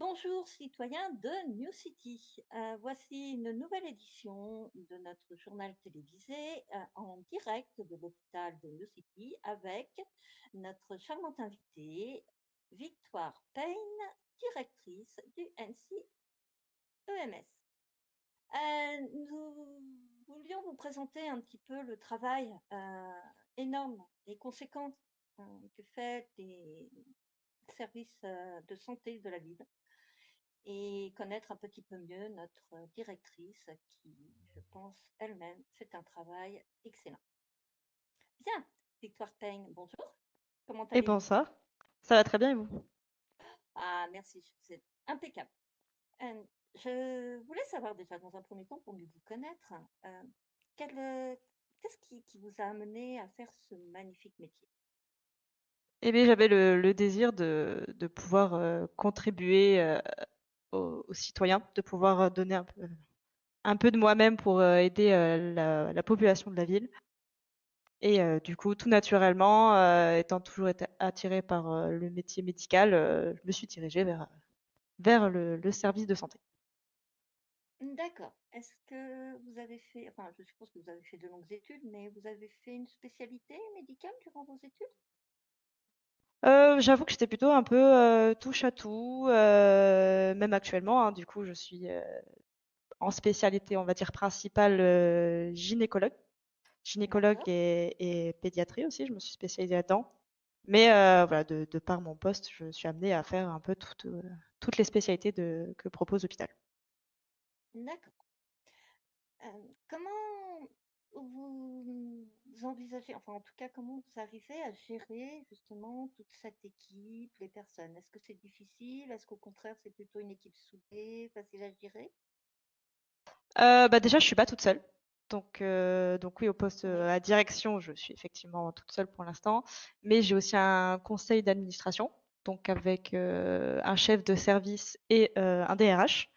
Bonjour citoyens de New City. Voici une nouvelle édition de notre journal télévisé en direct de l'hôpital de New City avec notre charmante invitée Victoire Payne, directrice du NCEMS. Nous voulions vous présenter un petit peu le travail énorme et conséquent que fait les services de santé de la ville et connaître un petit peu mieux notre directrice qui, je pense, elle-même fait un travail excellent. Bien, Victoire Payne, bonjour. Comment Et allez-vous? bonsoir, ça va très bien et vous? Ah, merci, vous êtes impeccable. Euh, je voulais savoir déjà, dans un premier temps, pour mieux vous connaître, euh, qu'est-ce qui vous a amené à faire ce magnifique métier? Eh bien, j'avais le désir de pouvoir contribuer aux citoyens, de pouvoir donner un peu de moi-même pour aider la population de la ville. Et du coup, tout naturellement, étant toujours été attirée par le métier médical, je me suis dirigée vers le service de santé. D'accord. Est-ce que vous avez fait, enfin, je suppose que vous avez fait de longues études, mais vous avez fait une spécialité médicale durant vos études? J'avoue que j'étais plutôt un peu touche à tout, même actuellement, hein. Du coup, je suis en spécialité, on va dire principale, gynécologue. Gynécologue D'accord. et pédiatrie aussi, je me suis spécialisée là-dedans. Mais voilà, de par mon poste, je suis amenée à faire un peu toutes les spécialités que propose l'hôpital. D'accord. Comment vous envisagez, enfin en tout cas, comment vous arrivez à gérer justement toute cette équipe, les personnes? Est-ce que c'est difficile? Est-ce qu'au contraire, c'est plutôt une équipe soudée, facile à gérer? Bah déjà, je suis pas toute seule. Donc oui, au poste Oui, à direction, je suis effectivement toute seule pour l'instant. Mais j'ai aussi un conseil d'administration, donc avec un chef de service et un DRH.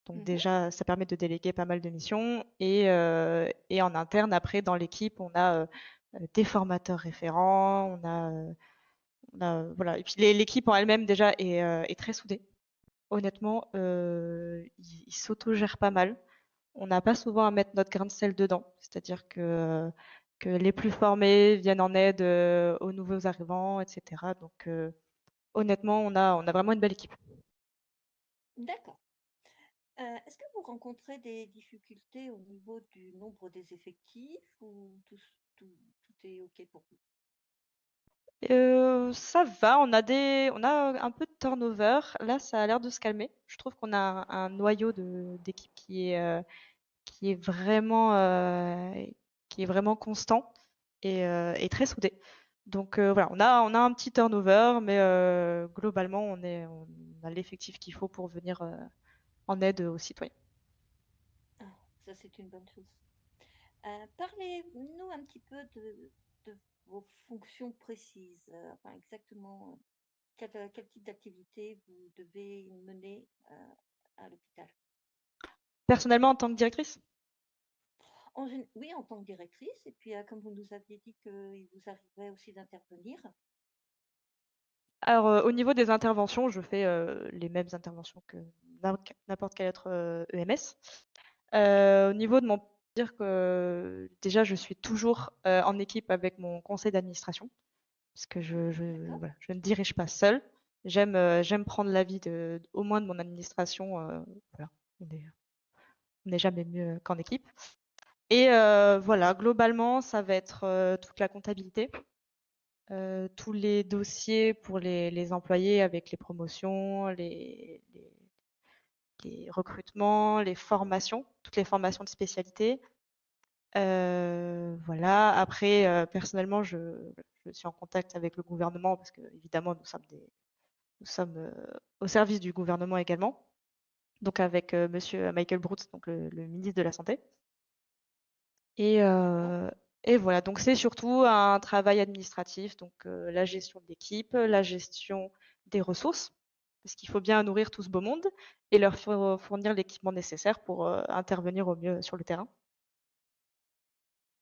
Donc mhm, déjà, ça permet de déléguer pas mal de missions. Et en interne, après, dans l'équipe, on a des formateurs référents, voilà. Et puis l'équipe en elle-même déjà est très soudée. Honnêtement, ils s'autogèrent pas mal. On n'a pas souvent à mettre notre grain de sel dedans. C'est-à-dire que les plus formés viennent en aide aux nouveaux arrivants, etc. Donc honnêtement, on a vraiment une belle équipe. d'accord. Est-ce que vous rencontrez des difficultés au niveau du nombre des effectifs ou tout est OK pour vous? Ça va, on a un peu de turnover. Là, ça a l'air de se calmer. Je trouve qu'on a un noyau d'équipe qui est qui est vraiment constant et très soudé. Donc voilà, on a un petit turnover, mais globalement, on a l'effectif qu'il faut pour venir en aide aux citoyens. Ah, ça, c'est une bonne chose. Parlez-nous un petit peu de vos fonctions précises, enfin exactement quel type d'activité vous devez mener à l'hôpital. Personnellement, en tant que directrice, Oui, en tant que directrice, et puis comme vous nous aviez dit qu'il vous arrivait aussi d'intervenir. alors au niveau des interventions, je fais les mêmes interventions que n'importe quel autre EMS. Au niveau de mon dire que déjà je suis toujours en équipe avec mon conseil d'administration parce que D'accord? voilà, je ne dirige pas seule. J'aime prendre l'avis au moins de mon administration. Voilà, on est- on n'est jamais mieux qu'en équipe. Et voilà, globalement, ça va être toute la comptabilité, tous les dossiers pour les employés avec les promotions, les recrutements, les formations, toutes les formations de spécialité. Voilà. Après, personnellement, je suis en contact avec le gouvernement parce que évidemment nous sommes au service du gouvernement également. Donc avec Monsieur Michael Brooks, donc le ministre de la Santé. Et, D'accord? euh, et voilà. Donc c'est surtout un travail administratif, donc la gestion de l'équipe, la gestion des ressources, parce qu'il faut bien nourrir tout ce beau monde et leur fournir l'équipement nécessaire pour intervenir au mieux sur le terrain.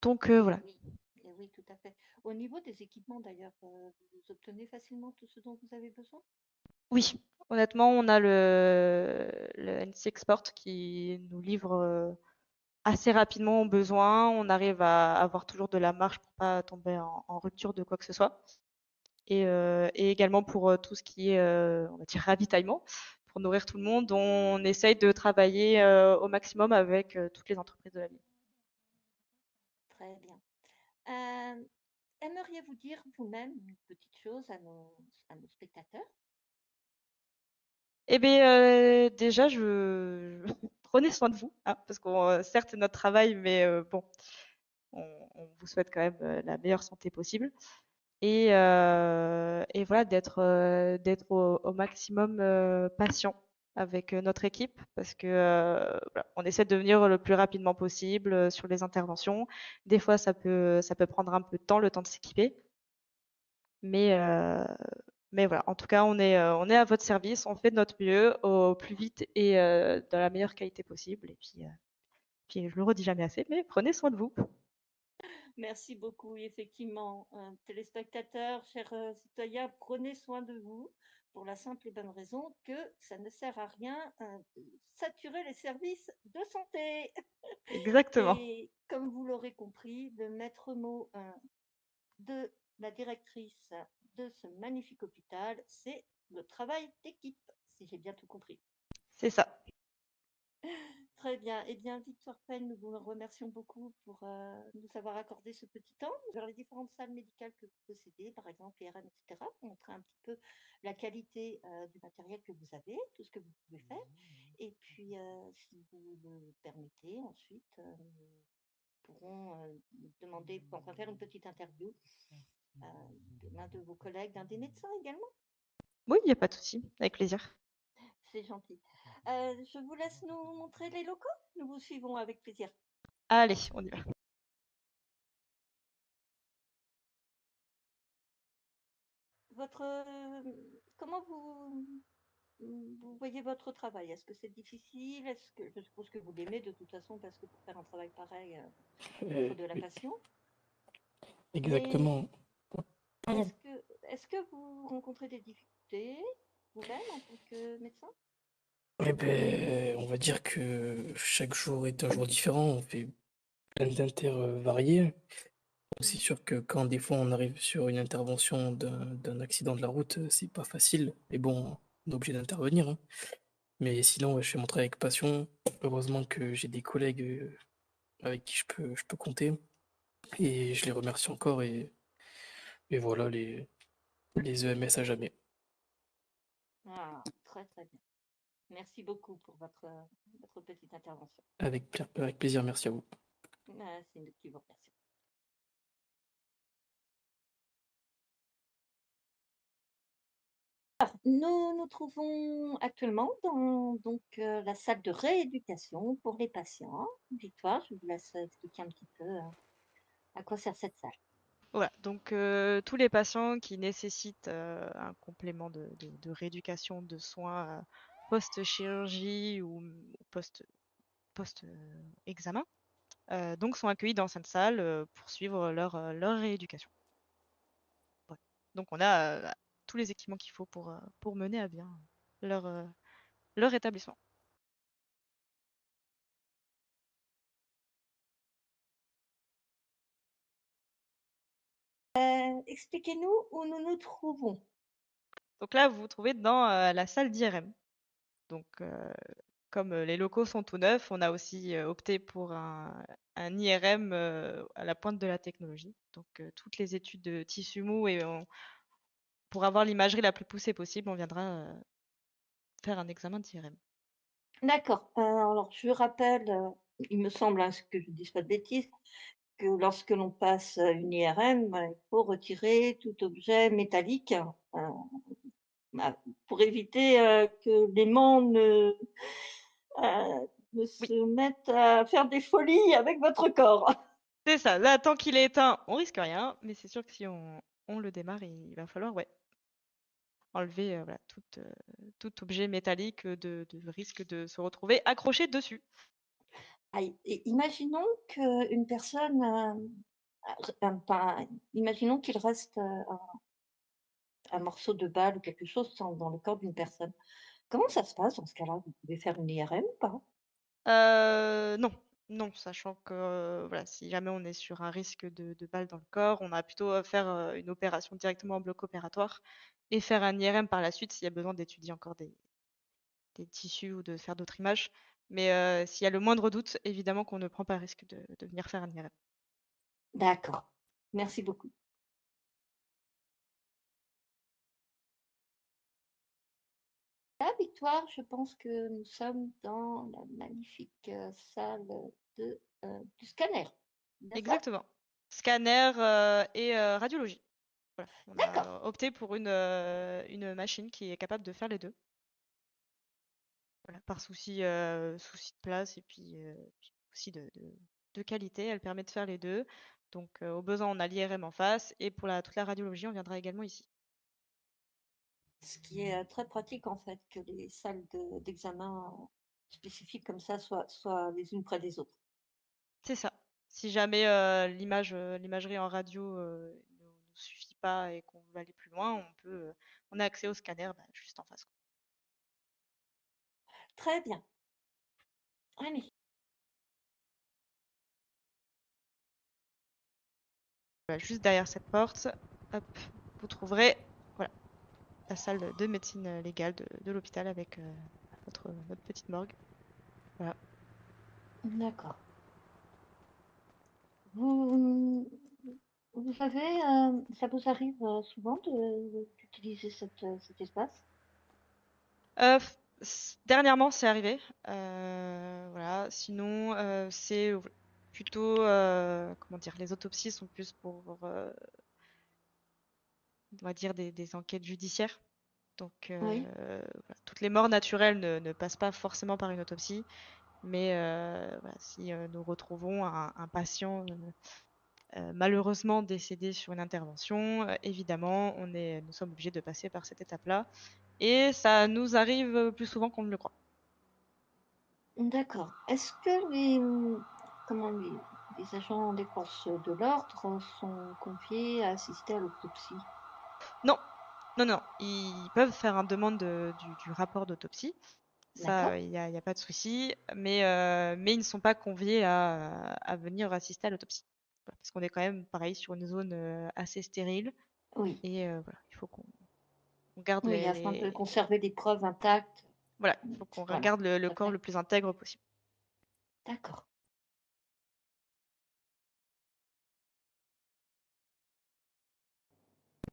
Donc Et voilà. oui, et oui, tout à fait. Au niveau des équipements d'ailleurs, vous obtenez facilement tout ce dont vous avez besoin? Oui, Honnêtement, on a le NC Export qui nous livre assez rapidement au besoin. On arrive à avoir toujours de la marge pour pas tomber en rupture de quoi que ce soit. Et également pour tout ce qui est, on va dire, ravitaillement, pour nourrir tout le monde, on essaye de travailler au maximum avec toutes les entreprises de la ville. Très bien. Euh, Aimeriez-vous dire vous-même une petite chose à nos spectateurs? Eh bien, déjà, prenez soin de vous, hein, parce que certes, c'est notre travail, mais bon, on vous souhaite quand même la meilleure santé possible. Et voilà, d'être au maximum patient avec notre équipe, parce que voilà, on essaie de venir le plus rapidement possible sur les interventions. Des fois, ça peut prendre un peu de temps, le temps de s'équiper, mais euh, mais voilà, en tout cas, on est à votre service, on fait de notre mieux au plus vite et dans la meilleure qualité possible. Et puis je le redis jamais assez, mais prenez soin de vous. Merci beaucoup. Effectivement, téléspectateurs, chers citoyens, prenez soin de vous pour la simple et bonne raison que ça ne sert à rien de saturer les services de santé. Exactement. Et comme vous l'aurez compris, le maître mot de la directrice de ce magnifique hôpital, c'est le travail d'équipe, si j'ai bien tout compris. C'est ça. Très bien. Eh bien, Victoire Pen, nous vous remercions beaucoup pour nous avoir accordé ce petit temps vers les différentes salles médicales que vous possédez, par exemple IRM, etc., pour montrer un petit peu la qualité du matériel que vous avez, tout ce que vous pouvez faire. Et puis, si vous le permettez, ensuite, nous pourrons demander, enfin, faire une petite interview euh, de l'un de vos collègues, d'un des médecins également. Oui, il n'y a pas de souci, avec plaisir. C'est gentil. Je vous laisse nous montrer les locaux. Nous vous suivons avec plaisir. Allez, on y va. Votre, comment vous voyez votre travail? Est-ce que c'est difficile? Est-ce que je suppose que vous l'aimez de toute façon parce que pour faire un travail pareil, il faut de la Oui, passion. Mais exactement. est-ce que vous rencontrez des difficultés vous-même en tant que médecin? Eh ben, on va dire que chaque jour est un jour différent. On fait plein d'inter variés. C'est Mhm. sûr que quand des fois on arrive sur une intervention d'un accident de la route, c'est pas facile. Mais bon, on est obligé d'intervenir, hein. Mais sinon, ouais, je fais mon travail avec passion. Heureusement que j'ai des collègues avec qui je peux compter. Et je les remercie encore. Et voilà, les EMS à jamais. Ah, très très bien. Merci beaucoup pour votre petite intervention. Avec plaisir, merci à vous. C'est nous qui vous remercions. Nous nous trouvons actuellement dans donc, la salle de rééducation pour les patients. Victoire, je vous laisse expliquer un petit peu à quoi sert cette salle. Voilà, donc tous les patients qui nécessitent un complément de rééducation, de soins post-chirurgie ou post-examen, donc sont accueillis dans cette salle pour suivre leur rééducation. Voilà. Donc on a tous les équipements qu'il faut pour mener à bien leur, euh, leur établissement. Expliquez-nous où nous nous trouvons. Donc là, vous vous trouvez dans la salle d'IRM. Donc comme les locaux sont tout neufs, on a aussi opté pour un IRM à la pointe de la technologie. Donc toutes les études de tissu mou pour avoir l'imagerie la plus poussée possible, on viendra faire un examen d'IRM. D'accord. Alors, je rappelle, il me semble, hein, que je ne dise pas de bêtises, que lorsque l'on passe une IRM, il faut retirer tout objet métallique bah, pour éviter que l'aimant ne Oui, se mette à faire des folies avec votre corps. c'est ça. Là, tant qu'il est éteint, on risque rien, mais c'est sûr que si on le démarre, il va falloir ouais, enlever voilà, tout objet métallique de risque de se retrouver accroché dessus. Ah, imaginons qu'une personne, enfin, imaginons qu'il reste un morceau de balle ou quelque chose dans le corps d'une personne. Comment ça se passe dans ce cas-là? Vous pouvez faire une IRM ou pas? Non, non, sachant que, voilà, si jamais on est sur un risque de balle dans le corps, on a plutôt à faire, une opération directement en bloc opératoire et faire un IRM par la suite s'il y a besoin d'étudier encore des tissus ou de faire d'autres images. Mais, s'il y a le moindre doute, évidemment qu'on ne prend pas le risque de venir faire un IRM. D'accord. Merci beaucoup. La Victoire, je pense que nous sommes dans la magnifique, salle du scanner. Bien ça? Exactement. Scanner, et radiologie. Voilà, on D'accord. a opté pour une machine qui est capable de faire les 2. Voilà, par souci de place et puis aussi de qualité, elle permet de faire les 2. Donc, au besoin, on a l'IRM en face et pour toute la radiologie, on viendra également ici. Ce qui est, très pratique en fait que les salles d'examen, spécifiques comme ça soient les unes près des autres. C'est ça. Si jamais, l'imagerie en radio, ne nous suffit pas et qu'on veut aller plus loin, on a accès au scanner, bah, juste en face, quoi. Très bien. Allez. Voilà, juste derrière cette porte, hop, vous trouverez, voilà, la salle de médecine légale de l'hôpital avec notre petite morgue. Voilà. D'accord. Vous vous avez, ça vous arrive, souvent d'utiliser cet espace? Dernièrement, c'est arrivé. Voilà. Sinon, c'est plutôt, comment dire, les autopsies sont plus pour, on va dire, des enquêtes judiciaires. Donc, Oui. voilà. Toutes les morts naturelles ne passent pas forcément par une autopsie. Mais voilà, si nous retrouvons un patient malheureusement décédé sur une intervention, évidemment, nous sommes obligés de passer par cette étape-là. Et ça nous arrive plus souvent qu'on ne le croit. D'accord. Est-ce que comment les agents des forces de l'ordre sont confiés à assister à l'autopsie? Non, non, non, ils peuvent faire une demande du rapport d'autopsie. D'accord? Ça, il y a pas de souci. Mais ils ne sont pas conviés à venir assister à l'autopsie. Voilà, parce qu'on est quand même, pareil, sur une zone assez stérile. Oui. Et voilà, il faut qu'on garde Oui, afin de conserver les preuves intactes. voilà, il faut qu'on Voilà, regarde le tout à corps fait. le plus intègre possible. D'accord.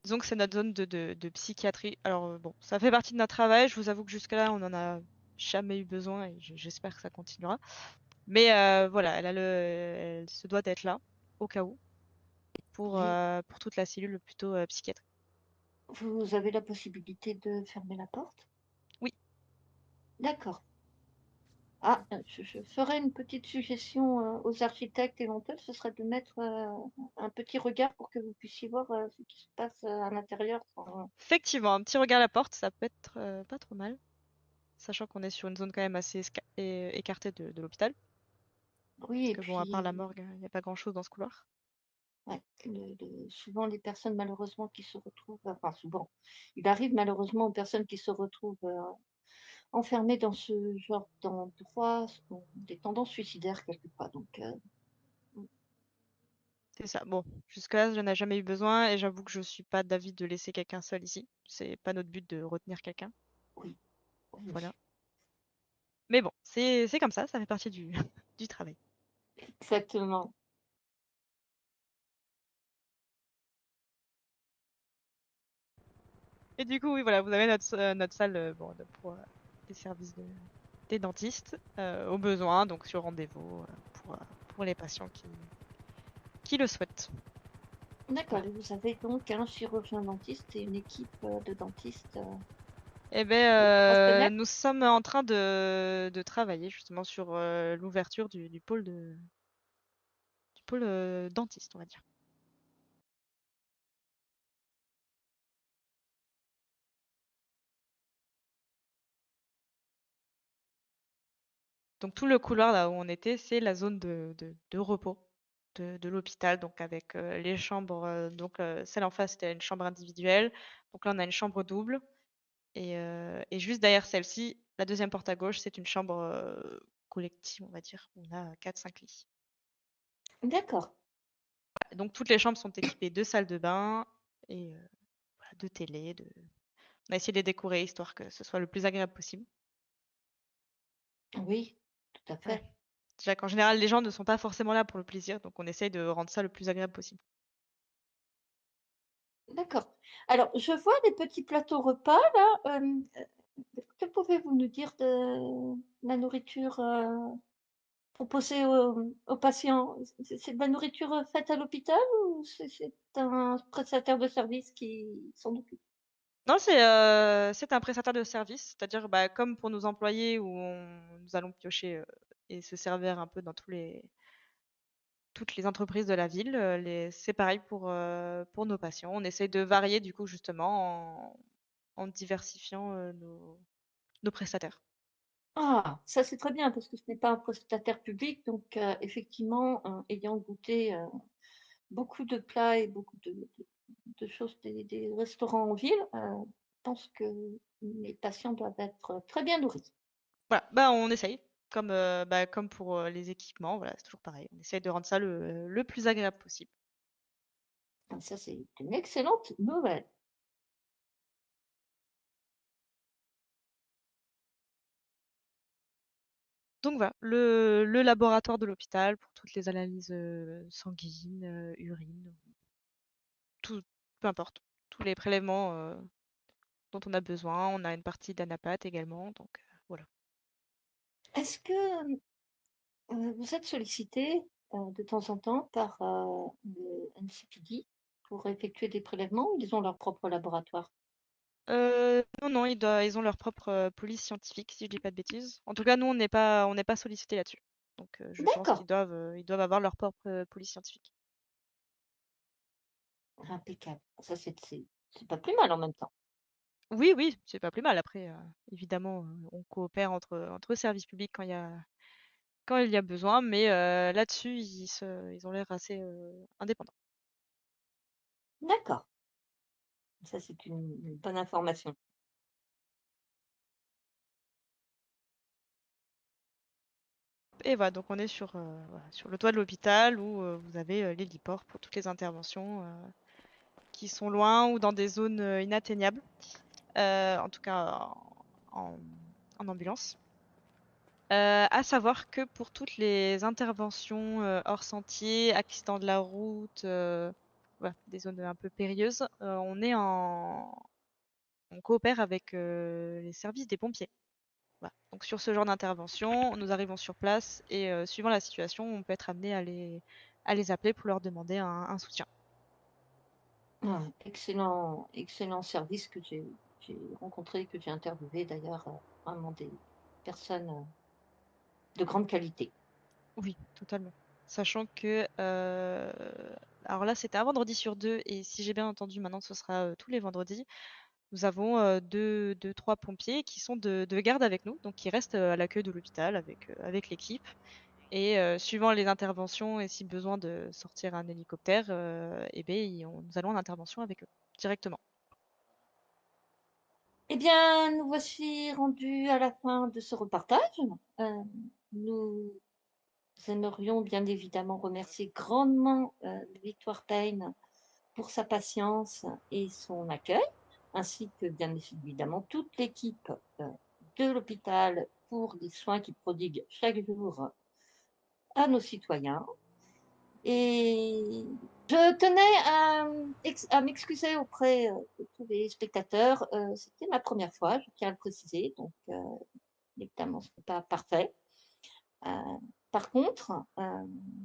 Disons que c'est notre zone de psychiatrie. Alors bon, ça fait partie de notre travail. Je vous avoue que jusque-là, on n'en a jamais eu besoin et j'espère que ça continuera. Mais voilà, elle se doit d'être là, au cas où, Vous, pour toute la cellule plutôt psychiatrique. vous avez la possibilité de fermer la porte? Oui, D'accord. Ah, je ferai une petite suggestion aux architectes éventuels, ce serait de mettre un petit regard pour que vous puissiez voir ce qui se passe à l'intérieur. effectivement, un petit regard à la porte, ça peut être pas trop mal, sachant qu'on est sur une zone quand même assez écartée de l'hôpital. Oui, Parce et que bon, à part puis la morgue, il n'y a pas grand-chose dans ce couloir. ouais, souvent les personnes malheureusement qui se retrouvent, enfin souvent, il arrive malheureusement aux personnes qui se retrouvent enfermées dans ce genre d'endroit, ont des tendances suicidaires quelquefois. Donc C'est ça. Bon, jusque-là, je n'en ai jamais eu besoin et j'avoue que je suis pas d'avis de laisser quelqu'un seul ici. C'est pas notre but de retenir quelqu'un. oui, oui, oui, Voilà. Mais bon, c'est comme ça fait partie du, du travail. exactement. Et du coup, oui, voilà, vous avez notre salle bon, pour les services des dentistes au besoin, donc sur rendez-vous pour les patients qui le souhaitent. D'accord, Voilà. et vous avez donc un chirurgien dentiste et une équipe de dentistes Eh ben, opérationnels? nous sommes en train de travailler justement sur l'ouverture du pôle dentiste, on va dire. Donc tout le couloir là où on était, c'est la zone de repos. de l'hôpital, donc avec les chambres. Donc celle en face, c'était une chambre individuelle. Donc là, on a une chambre double. Et juste derrière celle-ci, la deuxième porte à gauche, c'est une chambre collective, on va dire. On a 4-5 lits. D'accord. Donc toutes les chambres sont équipées de salles de bain et voilà, de télé. On a essayé de les décorer histoire que ce soit le plus agréable possible. Oui, tout à Ouais. fait. Déjà qu'en général, les gens ne sont pas forcément là pour le plaisir, donc on essaye de rendre ça le plus agréable possible. D'accord. Alors, je vois des petits plateaux repas là. Que pouvez-vous nous dire de la nourriture proposée aux patients? C'est de la nourriture faite à l'hôpital ou c'est un prestataire de service qui s'en occupe? Non, c'est un prestataire de service, c'est-à-dire bah, comme pour nos employés où nous allons piocher et se servir un peu dans toutes les entreprises de la ville, c'est pareil pour nos patients. On essaye de varier du coup justement en diversifiant nos prestataires. Ah, ça c'est très bien parce que ce n'est pas un prestataire public, donc effectivement, ayant goûté beaucoup de plats et beaucoup de choses des restaurants en ville, je pense que les patients doivent être très bien nourris. Voilà, bah, on essaye. Comme pour les équipements, voilà, c'est toujours pareil. On essaye de rendre ça le plus agréable possible. Ah, ça c'est une excellente nouvelle. Donc voilà, le laboratoire de l'hôpital pour toutes les analyses sanguines, urines, tout, peu importe, tous les prélèvements dont on a besoin. On a une partie d'anapath également, donc voilà. Est-ce que vous êtes sollicité de temps en temps par le NCPD pour effectuer des prélèvements ou ils ont leur propre laboratoire? Non, non, ils ont leur propre police scientifique, si je dis pas de bêtises. En tout cas, nous, on n'est pas sollicité là-dessus. Donc, je pense D'accord, ils doivent avoir leur propre police scientifique. impeccable. Ça c'est pas plus mal en même temps. Oui, oui, c'est pas plus mal. Après, évidemment, on coopère entre services publics quand il y a besoin, mais là-dessus, ils ont l'air assez indépendants. D'accord, ça c'est une bonne information. Et voilà, donc on est voilà, sur le toit de l'hôpital où vous avez l'héliport pour toutes les interventions qui sont loin ou dans des zones inatteignables, en tout cas en, en ambulance. À savoir que pour toutes les interventions hors sentier, accidents de la route, voilà, des zones un peu périlleuses, on coopère avec les services des pompiers. Voilà. Donc sur ce genre d'intervention, nous arrivons sur place et suivant la situation, on peut être amené à les appeler pour leur demander un soutien. Ah, excellent, excellent service que j'ai rencontré, que j'ai interviewé d'ailleurs, vraiment des personnes de grande qualité. Oui, totalement. Sachant que, alors là, c'était un vendredi sur deux, et si j'ai bien entendu, maintenant ce sera tous les vendredis. Nous avons deux, trois pompiers qui sont de garde avec nous, donc qui restent à l'accueil de l'hôpital avec l'équipe. Et suivant les interventions et si besoin de sortir un hélicoptère, eh ben, nous allons en intervention avec eux directement. Eh bien, nous voici rendus à la fin de ce reportage. Euh, nous aimerions bien évidemment remercier grandement Victoire Payne pour sa patience et son accueil, ainsi que bien évidemment toute l'équipe de l'hôpital pour les soins qu'il prodigue chaque jour à nos citoyens. Et je tenais à m'excuser auprès de tous les spectateurs. C'était ma première fois, je tiens à le préciser, donc évidemment, ce n'est pas parfait. Euh, Par contre,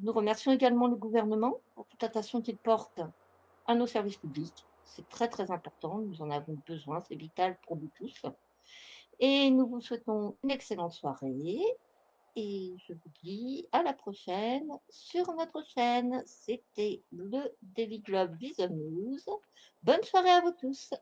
nous remercions également le gouvernement pour toute attention qu'il porte à nos services publics. C'est très très important, nous en avons besoin, c'est vital pour nous tous. Et nous vous souhaitons une excellente soirée et je vous dis à la prochaine sur notre chaîne. C'était le Daily Globe Vision News. Bonne soirée à vous tous.